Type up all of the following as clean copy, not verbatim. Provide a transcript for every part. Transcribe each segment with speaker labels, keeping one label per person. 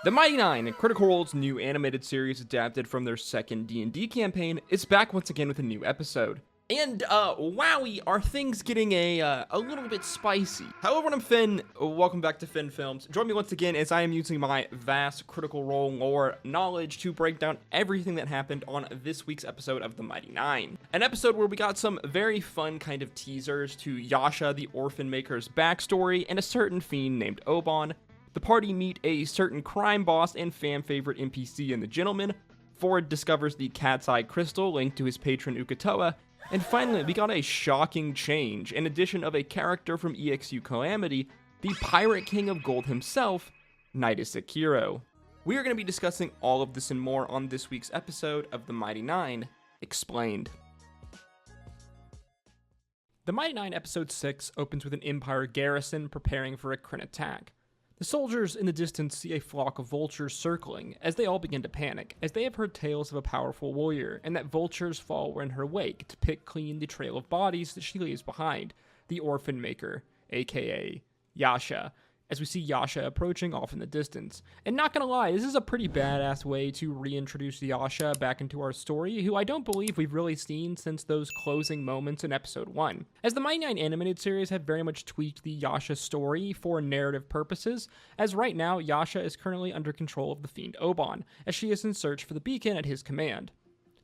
Speaker 1: The Mighty Nein Critical Role's new animated series adapted from their second D&D campaign is back once again with a new episode. And, wowie, are things getting a little bit spicy. Hello everyone, I'm Finn, welcome back to finnfilms. Join me once again as I am using my vast Critical Role lore knowledge to break down everything that happened on this week's episode of The Mighty Nein. An episode where we got some very fun kind of teasers to Yasha, the orphan maker's backstory, and a certain fiend named Oban. The party meet a certain crime boss and fan favorite NPC in the Gentleman. Fjord discovers the cat's eye crystal linked to his patron Ukatoa. And finally, we got a shocking change. In addition of a character from EXU Calamity, the Pirate King of Gold himself, Nydas Okiro. We are going to be discussing all of this and more on this week's episode of The Mighty Nein Explained. The Mighty Nein Episode 6 opens with an Empire garrison preparing for a Kryn attack. The soldiers in the distance see a flock of vultures circling as they all begin to panic, as they have heard tales of a powerful warrior, and that vultures follow in her wake to pick clean the trail of bodies that she leaves behind, the orphan maker, aka Yasha, as we see Yasha approaching off in the distance. And not gonna lie, this is a pretty badass way to reintroduce Yasha back into our story, who I don't believe we've really seen since those closing moments in episode 1. As the Mighty Nein animated series have very much tweaked the Yasha story for narrative purposes, as right now Yasha is currently under control of the fiend Oban, as she is in search for the beacon at his command.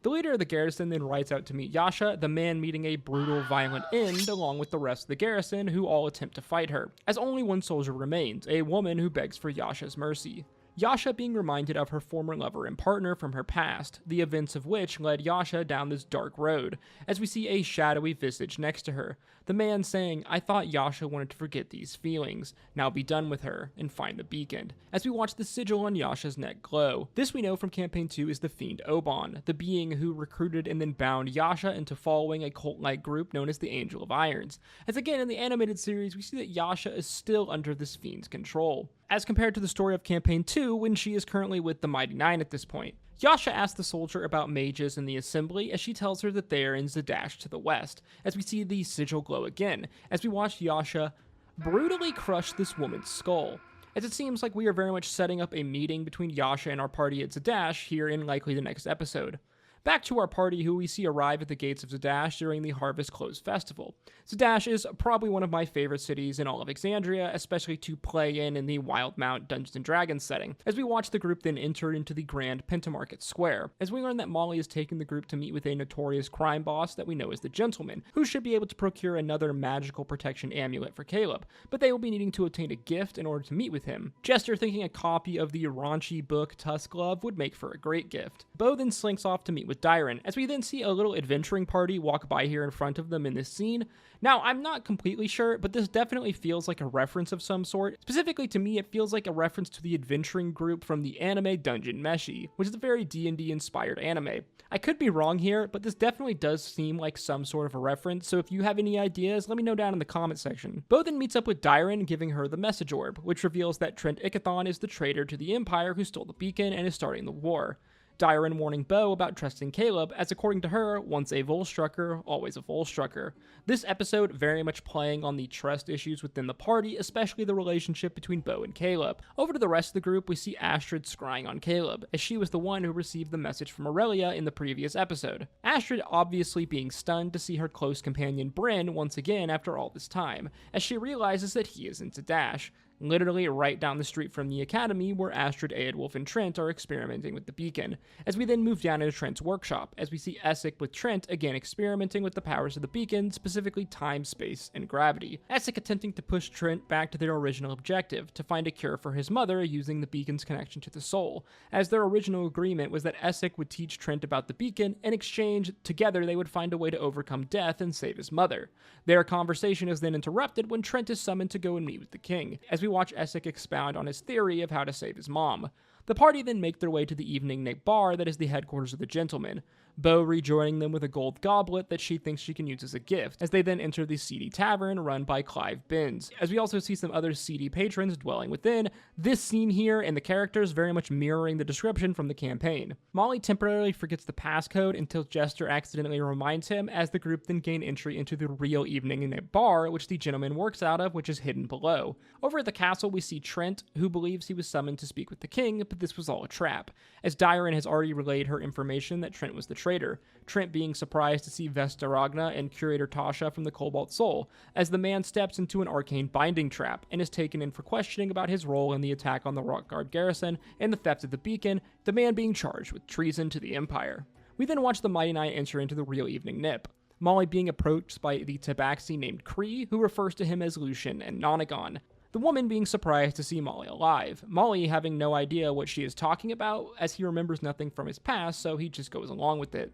Speaker 1: The leader of the garrison then rides out to meet Yasha, the man meeting a brutal, violent end along with the rest of the garrison, who all attempt to fight her, as only one soldier remains, a woman who begs for Yasha's mercy. Yasha being reminded of her former lover and partner from her past, the events of which led Yasha down this dark road, as we see a shadowy visage next to her, the man saying, "I thought Yasha wanted to forget these feelings, now be done with her, and find the beacon," as we watch the sigil on Yasha's neck glow. This we know from Campaign 2 is the fiend Oban, the being who recruited and then bound Yasha into following a cult-like group known as the Angel of Irons, as again in the animated series we see that Yasha is still under this fiend's control, as compared to the story of Campaign 2 when she is currently with the Mighty Nein at this point. Yasha asks the soldier about mages in the assembly as she tells her that they are in Zadash to the west, as we see the sigil glow again, as we watch Yasha brutally crush this woman's skull, as it seems like we are very much setting up a meeting between Yasha and our party at Zadash here in likely the next episode. Back to our party, who we see arrive at the gates of Zadash during the Harvest Close Festival. Zadash is probably one of my favorite cities in all of Exandria, especially to play in the Wildmount Dungeons & Dragons setting, as we watch the group then enter into the Grand Pentamarket Square, as we learn that Molly is taking the group to meet with a notorious crime boss that we know as the Gentleman, who should be able to procure another magical protection amulet for Caleb, but they will be needing to obtain a gift in order to meet with him. Jester thinking a copy of the raunchy book Tusk Love would make for a great gift. Beau then slinks off to meet with Dyron, as we then see a little adventuring party walk by here in front of them in this scene. Now, I'm not completely sure, but this definitely feels like a reference of some sort. Specifically to me, it feels like a reference to the adventuring group from the anime Dungeon Meshi, which is a very D&D inspired anime. I could be wrong here, but this definitely does seem like some sort of a reference, so if you have any ideas, let me know down in the comment section. Beau then meets up with Dyron, giving her the message orb, which reveals that Trent Ickathon is the traitor to the Empire who stole the beacon and is starting the war. Dyron warning Beau about trusting Caleb, as according to her, once a Volstrucker, always a Volstrucker. This episode very much playing on the trust issues within the party, especially the relationship between Beau and Caleb. Over to the rest of the group, we see Astrid scrying on Caleb, as she was the one who received the message from Aurelia in the previous episode. Astrid obviously being stunned to see her close companion Bryn once again after all this time, as she realizes that he is in Zadash, literally right down the street from the academy where Astrid, Eadwulf, and Trent are experimenting with the beacon, as we then move down into Trent's workshop, as we see Essek with Trent again experimenting with the powers of the beacon, specifically time, space, and gravity. Essek attempting to push Trent back to their original objective, to find a cure for his mother using the beacon's connection to the soul, as their original agreement was that Essek would teach Trent about the beacon, in exchange, together they would find a way to overcome death and save his mother. Their conversation is then interrupted when Trent is summoned to go and meet with the king, as we watch Essek expound on his theory of how to save his mom. The party then make their way to the Evening Night Bar that is the headquarters of the Gentleman, Beau rejoining them with a gold goblet that she thinks she can use as a gift, as they then enter the seedy tavern run by Clive Binns, as we also see some other seedy patrons dwelling within. This scene here and the characters very much mirroring the description from the campaign. Molly temporarily forgets the passcode until Jester accidentally reminds him, as the group then gain entry into the real Evening Night Bar, which the Gentleman works out of, which is hidden below. Over at the castle we see Trent, who believes he was summoned to speak with the king, but this was all a trap, as Dyron has already relayed her information that Trent was the traitor, Trent being surprised to see Vesta Ragna and Curator Tasha from the Cobalt Soul, as the man steps into an arcane binding trap and is taken in for questioning about his role in the attack on the Rockguard garrison and the theft of the beacon, the man being charged with treason to the Empire. We then watch the Mighty Nein enter into the real evening nip, Molly being approached by the tabaxi named Kree, who refers to him as Lucian and Nonagon. The woman being surprised to see Molly alive, Molly having no idea what she is talking about, as he remembers nothing from his past, so he just goes along with it.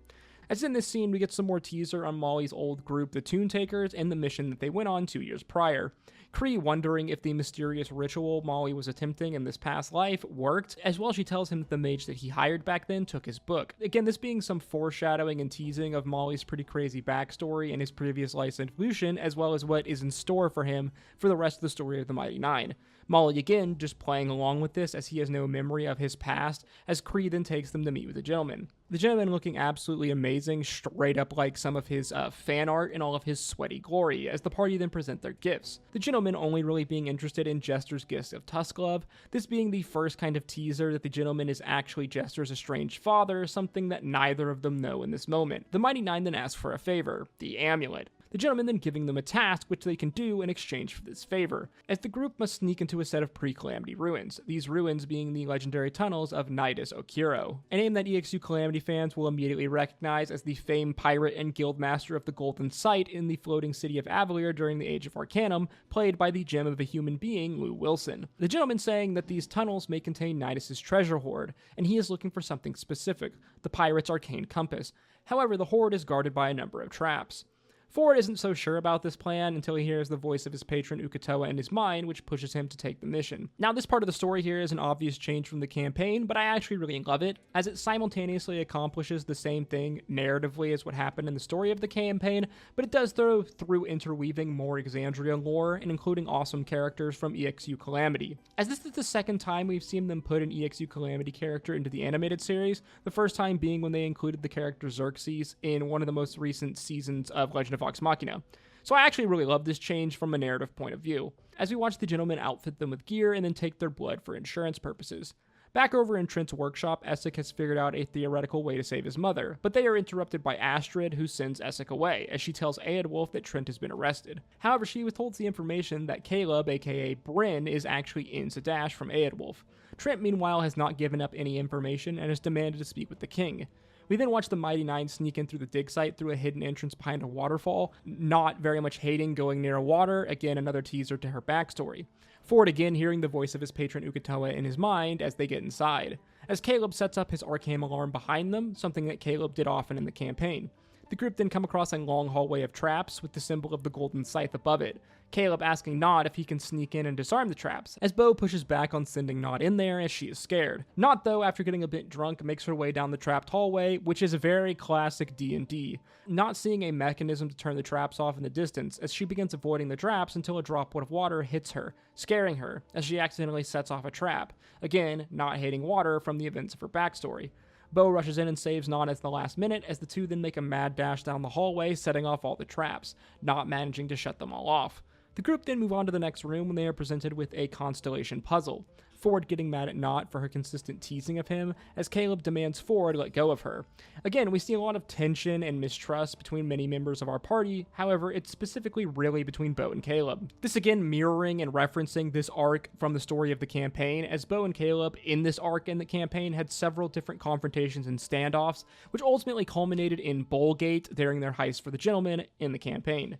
Speaker 1: As in this scene, we get some more teaser on Molly's old group, the Toon Takers, and the mission that they went on 2 years prior. Kree wondering if the mysterious ritual Molly was attempting in this past life worked, as well she tells him that the mage that he hired back then took his book. Again, this being some foreshadowing and teasing of Molly's pretty crazy backstory and his previous licensed Lucian, as well as what is in store for him for the rest of the story of the Mighty Nein. Molly again just playing along with this as he has no memory of his past, as Kree then takes them to meet with the gentleman. The gentleman looking absolutely amazing, straight up like some of his fan art in all of his sweaty glory, as the party then present their gifts. The gentleman only really being interested in Jester's gifts of Tusklove, this being the first kind of teaser that the gentleman is actually Jester's estranged father, something that neither of them know in this moment. The Mighty Nein then ask for a favor, the amulet. The gentleman then giving them a task which they can do in exchange for this favor, as the group must sneak into a set of pre-Calamity ruins, these ruins being the legendary tunnels of Nydas Okiro, a name that EXU Calamity fans will immediately recognize as the famed pirate and guildmaster of the Golden Sight in the floating city of Avalier during the Age of Arcanum, played by the gem of a human being, Lou Wilson. The gentleman saying that these tunnels may contain Nydas's treasure hoard, and he is looking for something specific, the pirate's arcane compass. However, the hoard is guarded by a number of traps. Fjord isn't so sure about this plan until he hears the voice of his patron Ukatoa in his mind, which pushes him to take the mission. Now, this part of the story here is an obvious change from the campaign, but I actually really love it, as it simultaneously accomplishes the same thing narratively as what happened in the story of the campaign, but it does through interweaving more Exandria lore and including awesome characters from EXU Calamity. As this is the second time we've seen them put an EXU Calamity character into the animated series, the first time being when they included the character Xerxes in one of the most recent seasons of Legend of Vox Machina. So I actually really love this change from a narrative point of view, as we watch the gentleman outfit them with gear and then take their blood for insurance purposes. Back over in Trent's workshop, Essek has figured out a theoretical way to save his mother, but they are interrupted by Astrid, who sends Essek away, as she tells Eadwulf that Trent has been arrested. However, she withholds the information that Caleb, aka Bryn, is actually in Zadash from Eadwulf. Trent, meanwhile, has not given up any information and has demanded to speak with the king. We then watch the Mighty Nein sneak in through the dig site through a hidden entrance behind a waterfall, not very much hating going near water, again another teaser to her backstory. Fjord again hearing the voice of his patron Ukatoa in his mind as they get inside, as Caleb sets up his arcane alarm behind them, something that Caleb did often in the campaign. The group then come across a long hallway of traps with the symbol of the golden scythe above it, Caleb asking Nod if he can sneak in and disarm the traps, as Beau pushes back on sending Nod in there as she is scared. Nod, though, after getting a bit drunk, makes her way down the trapped hallway, which is a very classic D&D, not seeing a mechanism to turn the traps off in the distance, as she begins avoiding the traps until a droplet of water hits her, scaring her, as she accidentally sets off a trap, again, not hating water from the events of her backstory. Beau rushes in and saves Nod at the last minute, as the two then make a mad dash down the hallway, setting off all the traps, not managing to shut them all off. The group then move on to the next room when they are presented with a constellation puzzle, Fjord getting mad at Nod for her consistent teasing of him, as Caleb demands Fjord let go of her. Again, we see a lot of tension and mistrust between many members of our party, however, it's specifically really between Beau and Caleb. This again mirroring and referencing this arc from the story of the campaign, as Beau and Caleb in this arc in the campaign had several different confrontations and standoffs, which ultimately culminated in Bowlgate during their heist for the gentleman in the campaign.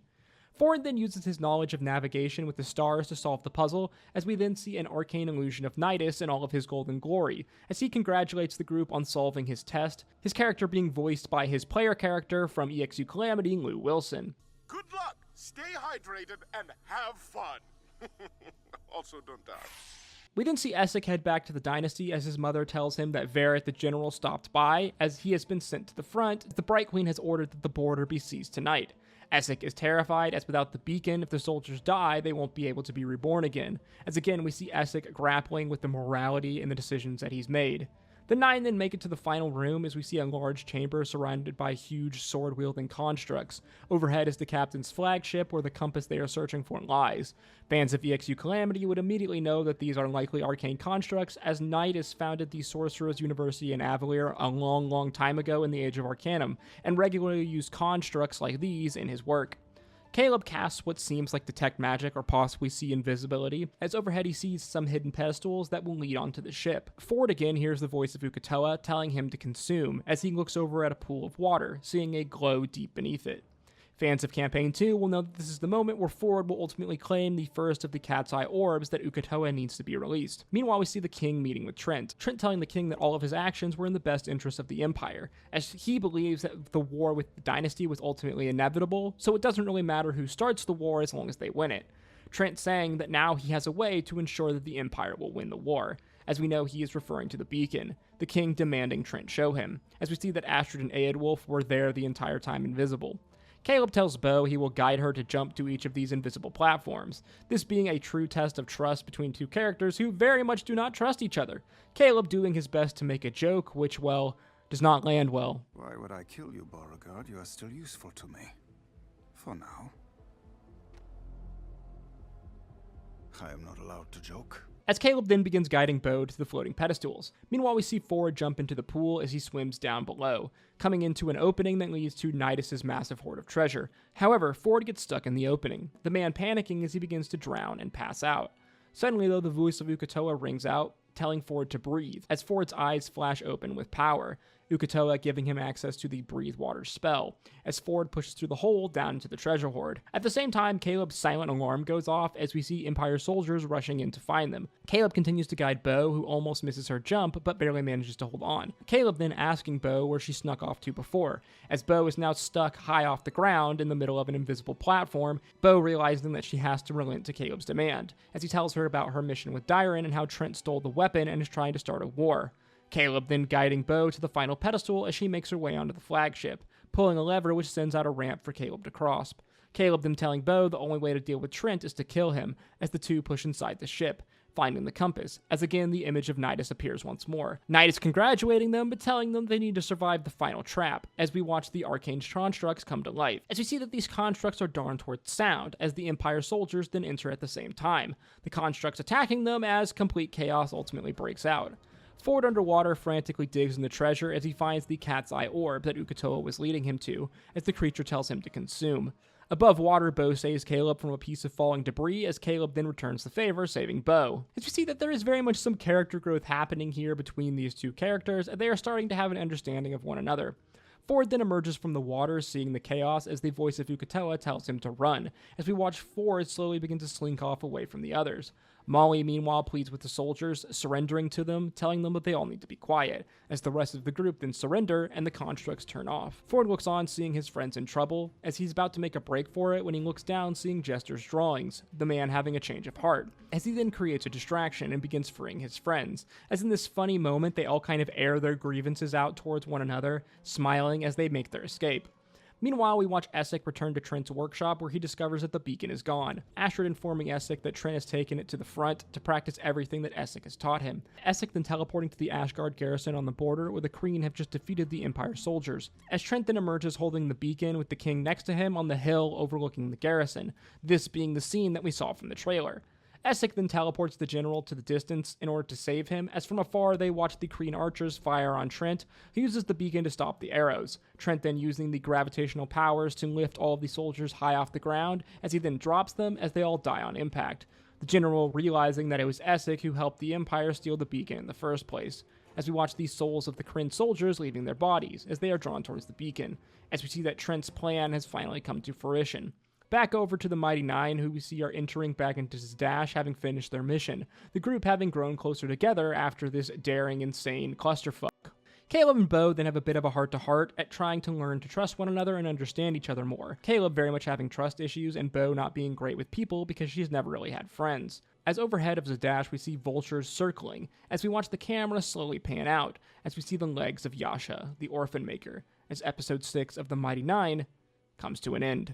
Speaker 1: Fjord then uses his knowledge of navigation with the stars to solve the puzzle, as we then see an arcane illusion of Nydas in all of his golden glory, as he congratulates the group on solving his test, his character being voiced by his player character from EXU Calamity, Lou Wilson.
Speaker 2: Good luck, stay hydrated, and have fun. Also, don't die.
Speaker 1: We then see Essek head back to the Dynasty as his mother tells him that Vareth the General stopped by, as he has been sent to the front. The Bright Queen has ordered that the border be seized tonight. Essek is terrified, as without the beacon, if the soldiers die, they won't be able to be reborn again, as again we see Essek grappling with the morality and the decisions that he's made. The Nine then make it to the final room as we see a large chamber surrounded by huge sword-wielding constructs. Overhead is the captain's flagship where the compass they are searching for lies. Fans of EXU Calamity would immediately know that these are likely arcane constructs, as Nydas founded the Sorcerer's University in Avalier a long time ago in the Age of Arcanum, and regularly used constructs like these in his work. Caleb casts what seems like detect magic or possibly see invisibility, as overhead he sees some hidden pedestals that will lead onto the ship. Fjord again hears the voice of Uk'otoa telling him to consume, as he looks over at a pool of water, seeing a glow deep beneath it. Fans of Campaign 2 will know that this is the moment where Fjord will ultimately claim the first of the cat's eye orbs that Uk'otoa needs to be released. Meanwhile, we see the king meeting with Trent telling the king that all of his actions were in the best interest of the Empire, as he believes that the war with the dynasty was ultimately inevitable, so it doesn't really matter who starts the war as long as they win it. Trent saying that now he has a way to ensure that the Empire will win the war. As we know, he is referring to the beacon, the king demanding Trent show him, as we see that Astrid and Eadwulf were there the entire time invisible. Caleb tells Beau he will guide her to jump to each of these invisible platforms, this being a true test of trust between two characters who very much do not trust each other. Caleb doing his best to make a joke, which, well, does not land well.
Speaker 3: Why would I kill you, Beauregard? You are still useful to me. For now. I am not allowed to joke.
Speaker 1: As Caleb then begins guiding Beau to the floating pedestals. Meanwhile, we see Fjord jump into the pool as he swims down below, coming into an opening that leads to Nydas' massive hoard of treasure. However, Fjord gets stuck in the opening, the man panicking as he begins to drown and pass out. Suddenly, though, the voice of Uk'otoa rings out, telling Fjord to breathe, as Fjord's eyes flash open with power, Uk'otoa giving him access to the Breathe Water spell, as Fjord pushes through the hole down into the treasure hoard. At the same time, Caleb's silent alarm goes off as we see Empire soldiers rushing in to find them. Caleb continues to guide Beau, who almost misses her jump, but barely manages to hold on. Caleb then asking Beau where she snuck off to before, as Beau is now stuck high off the ground in the middle of an invisible platform, Beau realizing that she has to relent to Caleb's demand, as he tells her about her mission with Dyron and how Trent stole the weapon and is trying to start a war. Caleb then guiding Beau to the final pedestal as she makes her way onto the flagship, pulling a lever which sends out a ramp for Caleb to cross. Caleb then telling Beau the only way to deal with Trent is to kill him, as the two push inside the ship, finding the compass, as again the image of Nydas appears once more. Nydas congratulating them, but telling them they need to survive the final trap, as we watch the arcane constructs come to life, as we see that these constructs are drawn towards sound, as the Empire soldiers then enter at the same time, the constructs attacking them as complete chaos ultimately breaks out. Fjord underwater frantically digs in the treasure as he finds the cat's eye orb that Uk'otoa was leading him to, as the creature tells him to consume. Above water, Beau saves Caleb from a piece of falling debris, as Caleb then returns the favor, saving Beau. As we see that there is very much some character growth happening here between these two characters, and they are starting to have an understanding of one another. Fjord then emerges from the water, seeing the chaos, as the voice of Uk'otoa tells him to run, as we watch Fjord slowly begin to slink off away from the others. Molly, meanwhile, pleads with the soldiers, surrendering to them, telling them that they all need to be quiet, as the rest of the group then surrender and the constructs turn off. Fjord looks on, seeing his friends in trouble, as he's about to make a break for it when he looks down, seeing Jester's drawings, the man having a change of heart, as he then creates a distraction and begins freeing his friends, as in this funny moment they all kind of air their grievances out towards one another, smiling as they make their escape. Meanwhile, we watch Essek return to Trent's workshop where he discovers that the beacon is gone, Astrid informing Essek that Trent has taken it to the front to practice everything that Essek has taught him. Essek then teleporting to the Ashgard garrison on the border where the Kreen have just defeated the Empire soldiers, as Trent then emerges holding the beacon with the king next to him on the hill overlooking the garrison, this being the scene that we saw from the trailer. Essek then teleports the general to the distance in order to save him, as from afar they watch the Kreen archers fire on Trent, who uses the beacon to stop the arrows, Trent then using the gravitational powers to lift all of the soldiers high off the ground, as he then drops them as they all die on impact, the general realizing that it was Essek who helped the Empire steal the beacon in the first place, as we watch the souls of the Kryn soldiers leaving their bodies as they are drawn towards the beacon, as we see that Trent's plan has finally come to fruition. Back over to the Mighty Nein, who we see are entering back into Dash, having finished their mission, the group having grown closer together after this daring, insane clusterfuck. Caleb and Beau then have a bit of a heart-to-heart at trying to learn to trust one another and understand each other more, Caleb very much having trust issues and Beau not being great with people because she's never really had friends. As overhead of Zadash, we see vultures circling, as we watch the camera slowly pan out, as we see the legs of Yasha, the orphan maker, as episode 6 of the Mighty Nein comes to an end.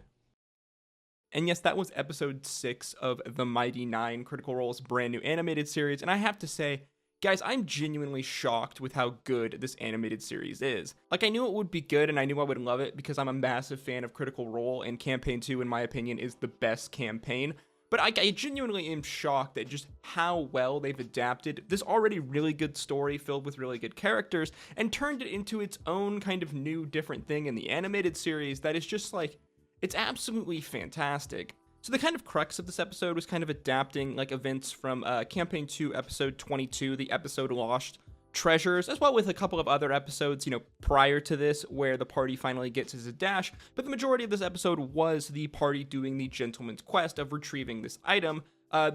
Speaker 1: And yes, that was episode 6 of the Mighty Nein Critical Role's brand new animated series, and I have to say, Guys, I'm genuinely shocked with how good this animated series is. Like, I knew it would be good and I knew I would love it because I'm a massive fan of Critical Role, and Campaign 2, in my opinion, is the best campaign. But I genuinely am shocked at just how well they've adapted this already really good story filled with really good characters and turned it into its own kind of new, different thing in the animated series that is just like, it's absolutely fantastic. So the kind of crux of this episode was kind of adapting like events from Campaign 2, episode 22, the episode Lost Treasures, as well with a couple of other episodes, prior to this, where the party finally gets his dash. But the majority of this episode was the party doing the gentleman's quest of retrieving this item.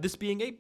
Speaker 1: This being a,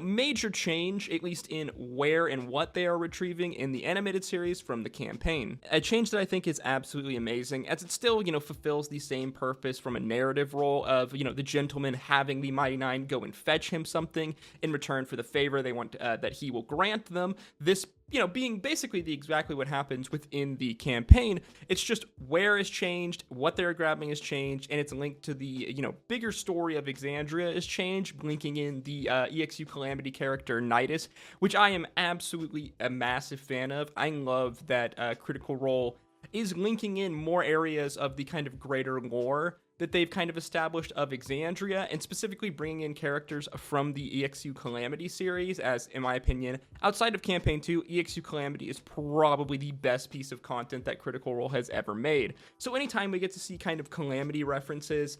Speaker 1: major change, at least in where and what they are retrieving in the animated series from the campaign. A change that I think is absolutely amazing, as it still, fulfills the same purpose from a narrative role of, the gentleman having the Mighty Nein go and fetch him something in return for the favor they want that he will grant them. This being basically exactly what happens within the campaign. It's just where is changed, what they're grabbing is changed, and it's linked to the, bigger story of Exandria is changed, linking in the EXU Calamity character Nydas, which I am absolutely a massive fan of. I love that Critical Role is linking in more areas of the kind of greater lore that they've kind of established of Exandria, and specifically bringing in characters from the EXU Calamity series, as, in my opinion, outside of Campaign 2, EXU Calamity is probably the best piece of content that Critical Role has ever made. So anytime we get to see kind of Calamity references,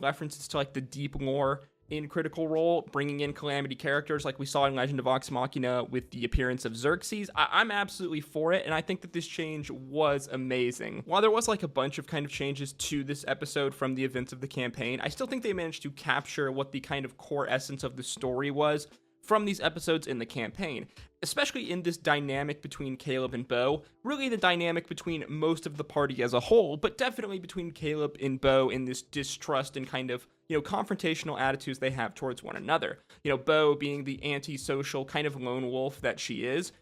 Speaker 1: references to, like, the deep lore in Critical Role, bringing in Calamity characters like we saw in Legend of Vox Machina with the appearance of Xerxes, I'm absolutely for it, and I think that this change was amazing. While there was like a bunch of kind of changes to this episode from the events of the campaign, I still think they managed to capture what the kind of core essence of the story was from these episodes in the campaign, especially in this dynamic between Caleb and Beau, really the dynamic between most of the party as a whole, but definitely between Caleb and Beau in this distrust and kind of, confrontational attitudes they have towards one another. Beau being the antisocial kind of lone wolf that she is,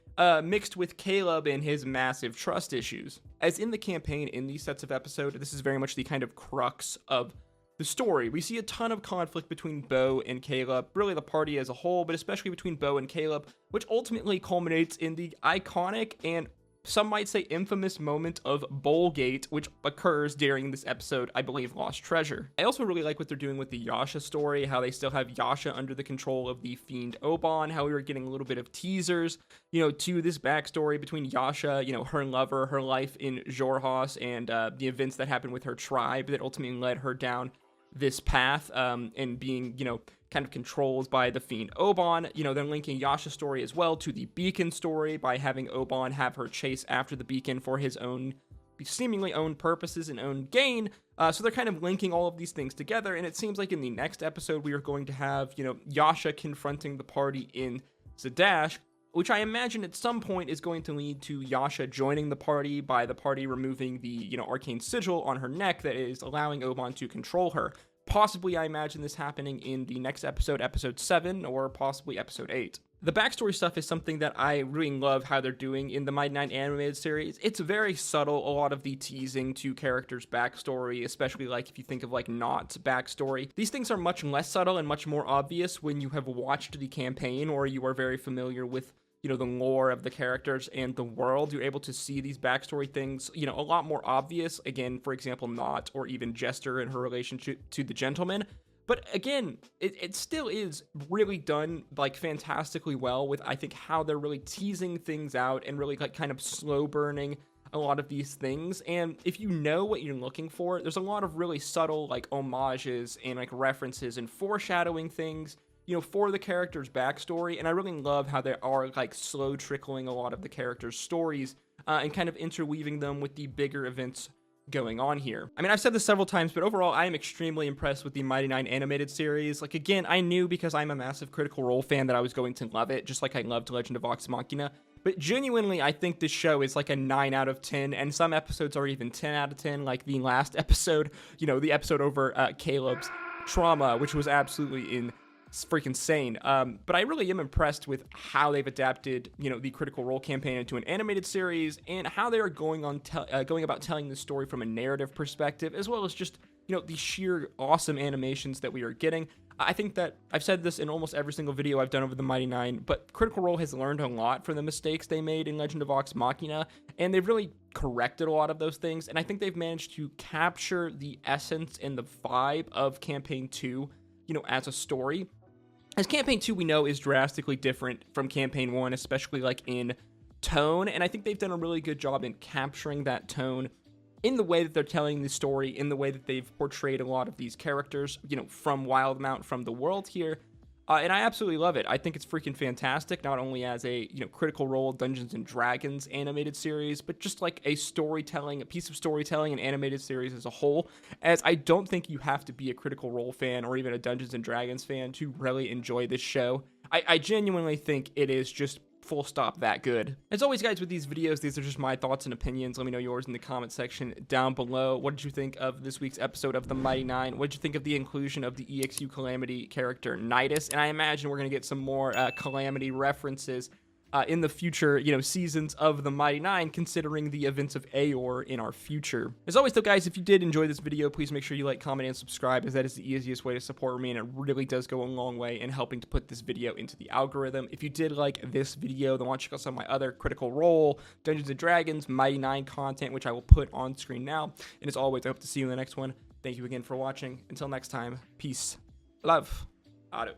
Speaker 1: mixed with Caleb and his massive trust issues. As in the campaign, in these sets of episodes, this is very much the kind of crux of the story. We see a ton of conflict between Beau and Caleb, really the party as a whole, but especially between Beau and Caleb, which ultimately culminates in the iconic and some might say infamous moment of bowlgate, which occurs during this episode, I believe, Lost Treasure. I also really like what they're doing with the Yasha story, how they still have Yasha under the control of the fiend Oban, how we were getting a little bit of teasers, to this backstory between Yasha, her lover, her life in Xhorhas, and the events that happened with her tribe that ultimately led her down this path, and being, kind of controlled by the fiend Oban. They're linking Yasha's story as well to the Beacon story by having Oban have her chase after the Beacon for his own seemingly own purposes and own gain. So they're kind of linking all of these things together, and it seems like in the next episode we are going to have, Yasha confronting the party in Zadash, which I imagine at some point is going to lead to Yasha joining the party by the party removing the, arcane sigil on her neck that is allowing Oban to control her. Possibly, I imagine this happening in the next episode, episode 7, or possibly episode 8. The backstory stuff is something that I really love how they're doing in the Mighty Nein animated series. It's very subtle, a lot of the teasing to characters' backstory, especially like if you think of like Nott's backstory. These things are much less subtle and much more obvious when you have watched the campaign or you are very familiar with the lore of the characters and the world. You're able to see these backstory things, a lot more obvious. Again, for example, Nott or even Jester and her relationship to the gentleman. But again, it still is really done like fantastically well with, I think, how they're really teasing things out and really like kind of slow burning a lot of these things. And if you know what you're looking for, there's a lot of really subtle like homages and like references and foreshadowing things, for the character's backstory. And I really love how they are like slow trickling a lot of the characters' stories and kind of interweaving them with the bigger events going on here. I mean, I've said this several times, but overall, I am extremely impressed with the Mighty Nein animated series. Like, again, I knew because I'm a massive Critical Role fan that I was going to love it, just like I loved Legend of Vox Machina. But genuinely, I think this show is like a 9 out of 10, and some episodes are even 10 out of 10, like the last episode, the episode over Caleb's trauma, which was absolutely freaking insane. But I really am impressed with how they've adapted, the Critical Role campaign into an animated series, and how they are going about telling the story from a narrative perspective, as well as just, the sheer awesome animations that we are getting. I think that I've said this in almost every single video I've done over the Mighty Nein, but Critical Role has learned a lot from the mistakes they made in Legend of Vox Machina, and they've really corrected a lot of those things, and I think they've managed to capture the essence and the vibe of Campaign 2, you know, as a story. As Campaign 2, we know, is drastically different from Campaign 1, especially like in tone, and I think they've done a really good job in capturing that tone in the way that they're telling the story, in the way that they've portrayed a lot of these characters, you know, from Wildemount, from the world here. And I absolutely love it. I think it's freaking fantastic, not only as a, you know, Critical Role Dungeons and Dragons animated series, but just like a storytelling, a piece of storytelling and animated series as a whole, as I don't think you have to be a Critical Role fan or even a Dungeons and Dragons fan to really enjoy this show. I genuinely think it is just full stop that good. As always, guys, with these videos, these are just my thoughts and opinions. Let me know yours in the comment section down below. What did you think of this week's episode of the Mighty Nein? What did you think of the inclusion of the EXU Calamity character Nydas? And I imagine we're going to get some more Calamity references in the future, you know, seasons of the Mighty Nein, considering the events of Aor in our future. As always, though, guys, if you did enjoy this video, please make sure you like, comment, and subscribe, as that is the easiest way to support me, and it really does go a long way in helping to put this video into the algorithm. If you did like this video, then why don't you check out some of my other Critical Role, Dungeons & Dragons, Mighty Nein content, which I will put on screen now. And as always, I hope to see you in the next one. Thank you again for watching. Until next time, peace, love, out.